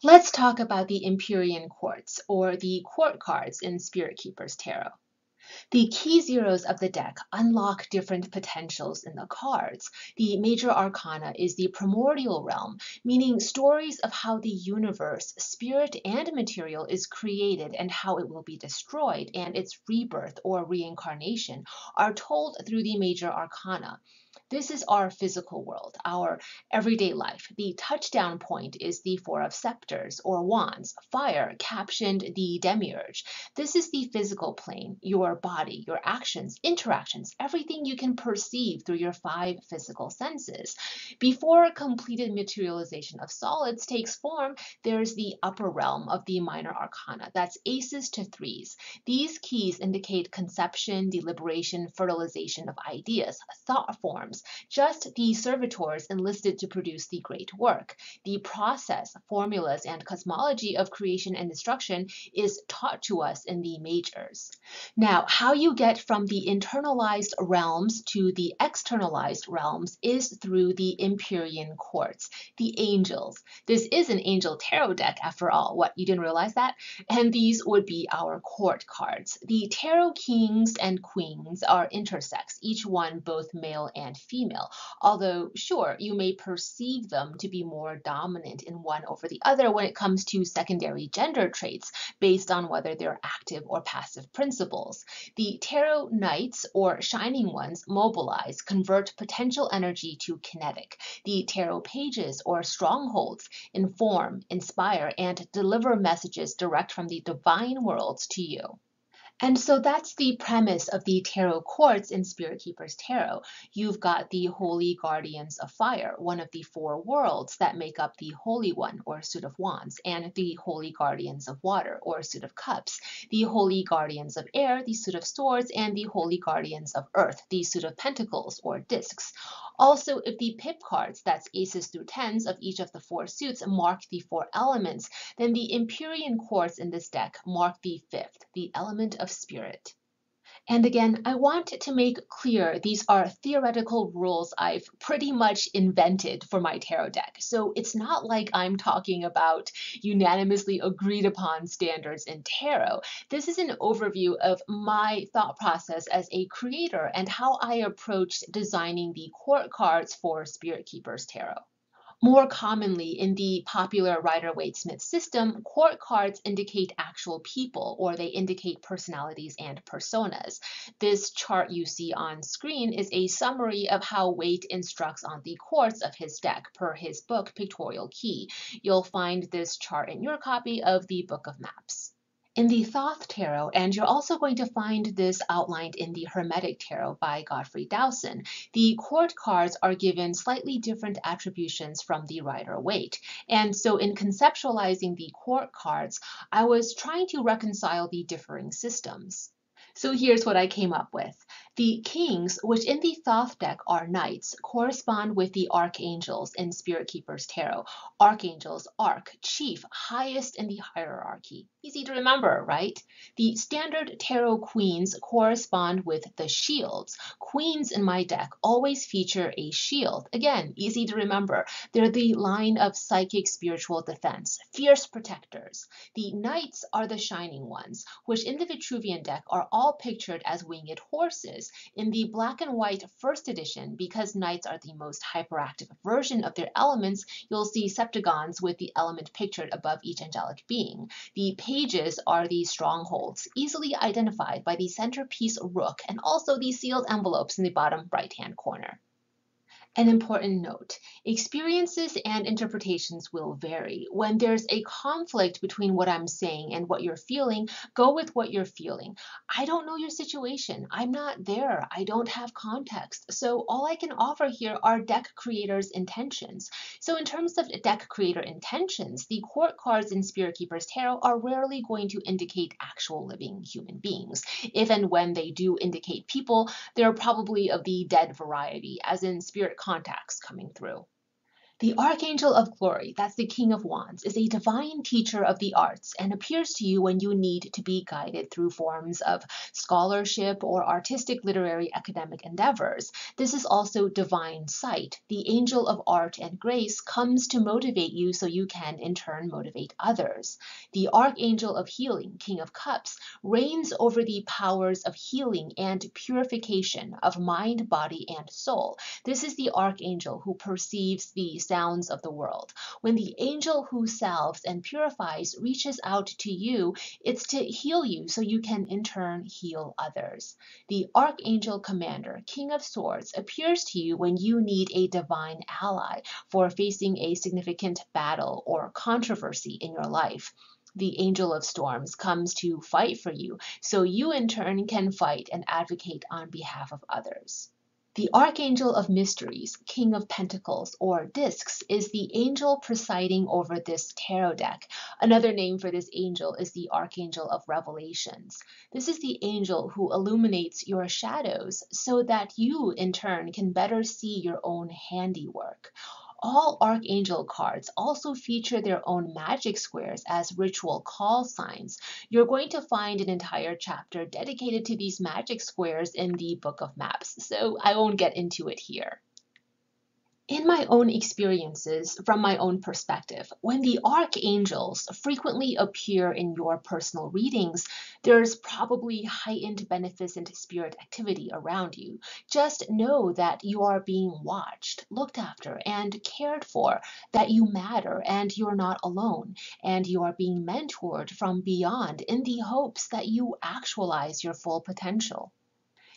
Let's talk about the Empyrean quartz, or the court cards in Spirit Keeper's Tarot. The key zeros of the deck unlock different potentials in the cards. The major arcana is the primordial realm, meaning stories of how the universe, spirit, and material is created and how it will be destroyed, and its rebirth or reincarnation are told through the major arcana. This is our physical world, our everyday life. The touchdown point is the Four of Scepters or Wands, fire, captioned the Demiurge. This is the physical plane, your body, your actions, interactions, everything you can perceive through your five physical senses. Before completed materialization of solids takes form, there's the upper realm of the minor arcana. That's aces to threes. These keys indicate conception, deliberation, fertilization of ideas, thought forms, just the servitors enlisted to produce the great work. The process, formulas, and cosmology of creation and destruction is taught to us in the majors. Now, how you get from the internalized realms to the externalized realms is through the Empyrean quartz, the angels. This is an angel tarot deck after all. What, you didn't realize that? And these would be our court cards. The tarot kings and queens are intersex, each one both male and female. Although, sure, you may perceive them to be more dominant in one over the other when it comes to secondary gender traits based on whether they're active or passive principles. The tarot knights, or shining ones, mobilize, convert potential energy to kinetic. The tarot pages, or strongholds, inform, inspire, and deliver messages direct from the divine worlds to you. And so that's the premise of the tarot quartz in Spirit Keeper's Tarot. You've got the Holy Guardians of Fire, one of the four worlds that make up the Holy One, or Suit of Wands, and the Holy Guardians of Water, or Suit of Cups, the Holy Guardians of Air, the Suit of Swords, and the Holy Guardians of Earth, the Suit of Pentacles, or Discs. Also, if the pip cards, that's aces through tens, of each of the four suits mark the four elements, then the Empyrean quartz in this deck mark the fifth, the element of spirit. And again, I want to make clear these are theoretical rules I've pretty much invented for my tarot deck. So it's not like I'm talking about unanimously agreed upon standards in tarot. This is an overview of my thought process as a creator and how I approached designing the court cards for Spirit Keeper's Tarot. More commonly, in the popular Rider-Waite-Smith system, court cards indicate actual people, or they indicate personalities and personas. This chart you see on screen is a summary of how Waite instructs on the courts of his deck per his book, Pictorial Key. You'll find this chart in your copy of the Book of Maps. In the Thoth Tarot, and you're also going to find this outlined in the Hermetic Tarot by Godfrey Dowson, the court cards are given slightly different attributions from the Rider-Waite. And so in conceptualizing the court cards, I was trying to reconcile the differing systems. So here's what I came up with. The kings, which in the Thoth deck are knights, correspond with the archangels in Spirit Keeper's Tarot. Archangels, arch, chief, highest in the hierarchy. Easy to remember, right? The standard tarot queens correspond with the shields. Queens in my deck always feature a shield. Again, easy to remember. They're the line of psychic spiritual defense, fierce protectors. The knights are the shining ones, which in the Vitruvian deck are all pictured as winged horses. In the black and white first edition, because knights are the most hyperactive version of their elements, you'll see septagons with the element pictured above each angelic being. The pages are the strongholds, easily identified by the centerpiece rook and also the sealed envelopes in the bottom right-hand corner. An important note, experiences and interpretations will vary. When there's a conflict between what I'm saying and what you're feeling, go with what you're feeling. I don't know your situation. I'm not there. I don't have context. So all I can offer here are deck creators' intentions. So in terms of deck creator intentions, the court cards in Spirit Keeper's Tarot are rarely going to indicate actual living human beings. If and when they do indicate people, they're probably of the dead variety, as in spirit contacts coming through. The Archangel of Glory, that's the King of Wands, is a divine teacher of the arts and appears to you when you need to be guided through forms of scholarship or artistic, literary, academic endeavors. This is also divine sight. The angel of art and grace comes to motivate you so you can in turn motivate others. The Archangel of Healing, King of Cups, reigns over the powers of healing and purification of mind, body, and soul. This is the archangel who perceives the sounds of the world. When the angel who salves and purifies reaches out to you, it's to heal you so you can in turn heal others. The archangel commander, King of Swords, appears to you when you need a divine ally for facing a significant battle or controversy in your life. The angel of storms comes to fight for you, so you in turn can fight and advocate on behalf of others. The Archangel of Mysteries, King of Pentacles, or Discs, is the angel presiding over this tarot deck. Another name for this angel is the Archangel of Revelations. This is the angel who illuminates your shadows so that you, in turn, can better see your own handiwork. All Archangel cards also feature their own magic squares as ritual call signs. You're going to find an entire chapter dedicated to these magic squares in the Book of Maps, so I won't get into it here. In my own experiences, from my own perspective, when the archangels frequently appear in your personal readings, there's probably heightened beneficent spirit activity around you. Just know that you are being watched, looked after, and cared for, that you matter and you're not alone, and you are being mentored from beyond in the hopes that you actualize your full potential.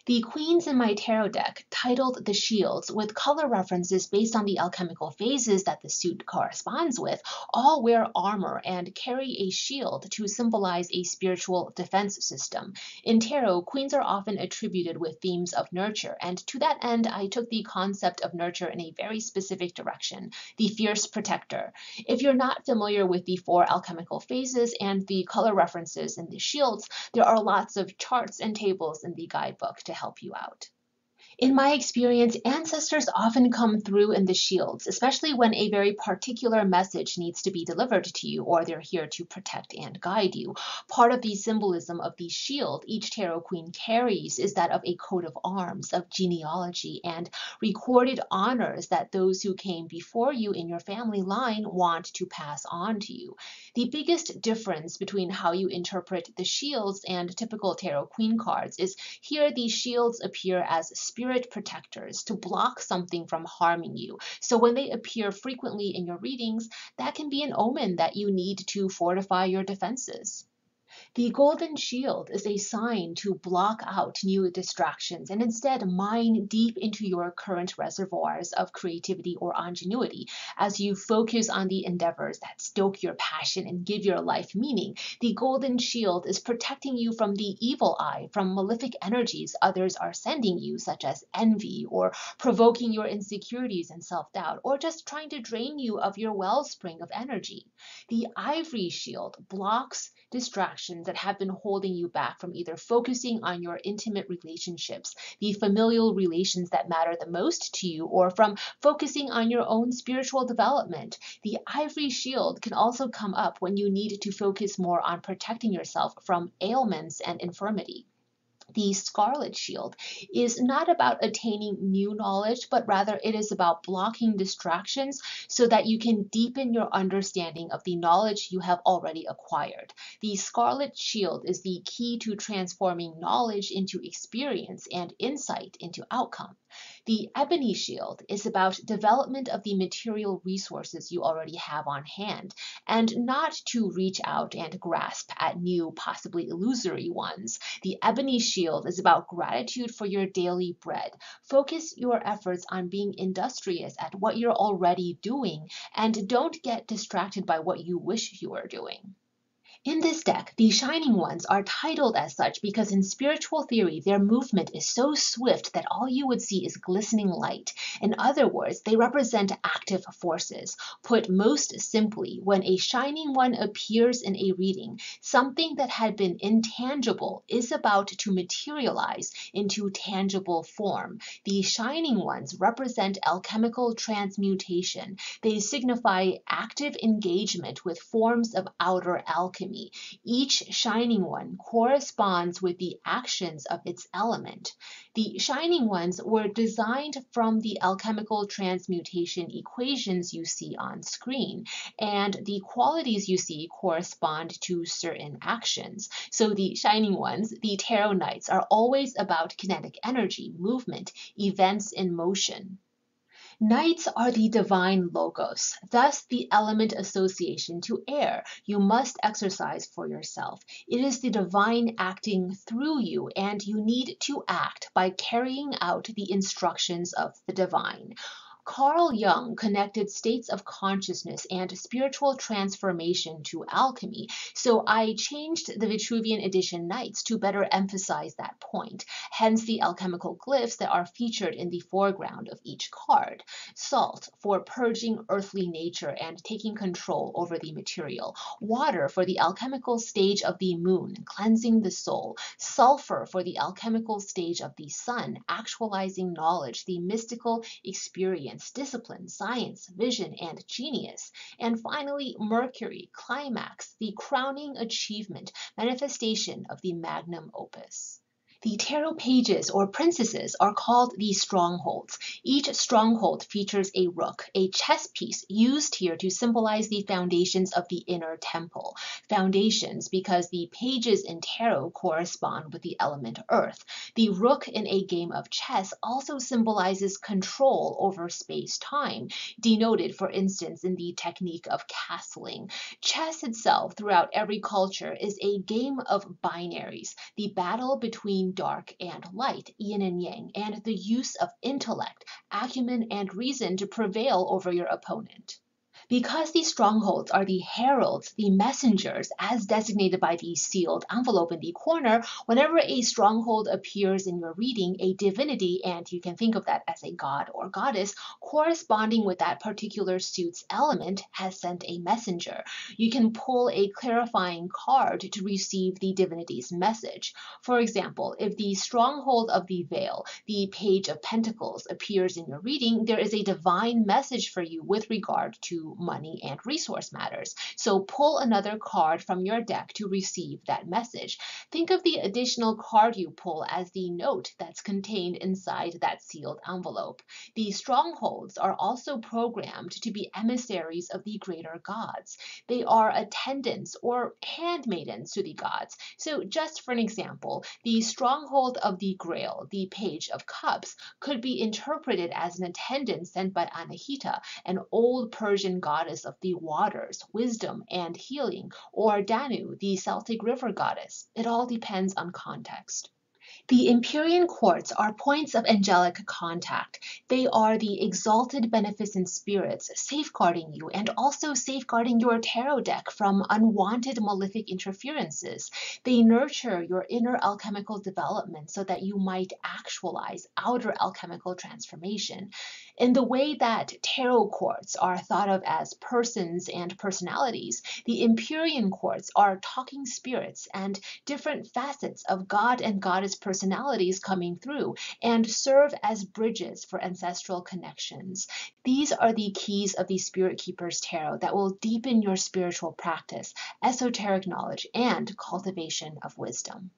The queens in my tarot deck, titled the Shields, with color references based on the alchemical phases that the suit corresponds with, all wear armor and carry a shield to symbolize a spiritual defense system. In tarot, queens are often attributed with themes of nurture, and to that end, I took the concept of nurture in a very specific direction, the fierce protector. If you're not familiar with the 4 alchemical phases and the color references in the shields, there are lots of charts and tables in the guidebook to help you out. In my experience, ancestors often come through in the shields, especially when a very particular message needs to be delivered to you, or they're here to protect and guide you. Part of the symbolism of the shield each tarot queen carries is that of a coat of arms, of genealogy, and recorded honors that those who came before you in your family line want to pass on to you. The biggest difference between how you interpret the shields and typical tarot queen cards is here the shields appear as spirit protectors to block something from harming you. So when they appear frequently in your readings, that can be an omen that you need to fortify your defenses. The golden shield is a sign to block out new distractions and instead mine deep into your current reservoirs of creativity or ingenuity. As you focus on the endeavors that stoke your passion and give your life meaning, the golden shield is protecting you from the evil eye, from malefic energies others are sending you, such as envy, or provoking your insecurities and self-doubt, or just trying to drain you of your wellspring of energy. The ivory shield blocks distractions that have been holding you back from either focusing on your intimate relationships, the familial relations that matter the most to you, or from focusing on your own spiritual development. The ivory shield can also come up when you need to focus more on protecting yourself from ailments and infirmity. The Scarlet Shield is not about attaining new knowledge, but rather it is about blocking distractions so that you can deepen your understanding of the knowledge you have already acquired. The Scarlet Shield is the key to transforming knowledge into experience and insight into outcome. The Ebony Shield is about development of the material resources you already have on hand, and not to reach out and grasp at new, possibly illusory ones. The Ebony Shield is about gratitude for your daily bread. Focus your efforts on being industrious at what you're already doing, and don't get distracted by what you wish you were doing. In this deck, the Shining Ones are titled as such because in spiritual theory, their movement is so swift that all you would see is glistening light. In other words, they represent active forces. Put most simply, when a Shining One appears in a reading, something that had been intangible is about to materialize into tangible form. The Shining Ones represent alchemical transmutation. They signify active engagement with forms of outer alchemy. Each Shining One corresponds with the actions of its element. The Shining Ones were designed from the alchemical transmutation equations you see on screen, and the qualities you see correspond to certain actions. So the Shining Ones, the Tarot Knights, are always about kinetic energy, movement, events in motion. Knights are the divine logos, thus the element association to air you must exercise for yourself. It is the divine acting through you, and you need to act by carrying out the instructions of the divine. Carl Jung connected states of consciousness and spiritual transformation to alchemy, so I changed the Vitruvian edition Knights to better emphasize that point, hence the alchemical glyphs that are featured in the foreground of each card. Salt for purging earthly nature and taking control over the material. Water for the alchemical stage of the moon, cleansing the soul. Sulfur for the alchemical stage of the sun, actualizing knowledge, the mystical experience, discipline, science, vision, and genius. And finally, Mercury, climax, the crowning achievement, manifestation of the magnum opus. The tarot pages or princesses are called the strongholds. Each stronghold features a rook, a chess piece used here to symbolize the foundations of the inner temple. Foundations because the pages in tarot correspond with the element earth. The rook in a game of chess also symbolizes control over space-time, denoted for instance in the technique of castling. Chess itself throughout every culture is a game of binaries, the battle between dark and light, yin and yang, and the use of intellect, acumen, and reason to prevail over your opponent. Because these strongholds are the heralds, the messengers, as designated by the sealed envelope in the corner, whenever a stronghold appears in your reading, a divinity, and you can think of that as a god or goddess, corresponding with that particular suit's element, has sent a messenger. You can pull a clarifying card to receive the divinity's message. For example, if the stronghold of the veil, the Page of Pentacles, appears in your reading, there is a divine message for you with regard to money and resource matters. So pull another card from your deck to receive that message. Think of the additional card you pull as the note that's contained inside that sealed envelope. The strongholds are also programmed to be emissaries of the greater gods. They are attendants or handmaidens to the gods. So just for an example, the stronghold of the Grail, the Page of Cups, could be interpreted as an attendant sent by Anahita, an old Persian goddess of the waters, wisdom, and healing, or Danu, the Celtic river goddess. It all depends on context. The Empyrean quartz are points of angelic contact. They are the exalted beneficent spirits safeguarding you and also safeguarding your tarot deck from unwanted malefic interferences. They nurture your inner alchemical development so that you might actualize outer alchemical transformation. In the way that tarot quartz are thought of as persons and personalities, the Empyrean quartz are talking spirits and different facets of God and Goddess personalities coming through and serve as bridges for ancestral connections. These are the keys of the Spirit Keeper's Tarot that will deepen your spiritual practice, esoteric knowledge, and cultivation of wisdom.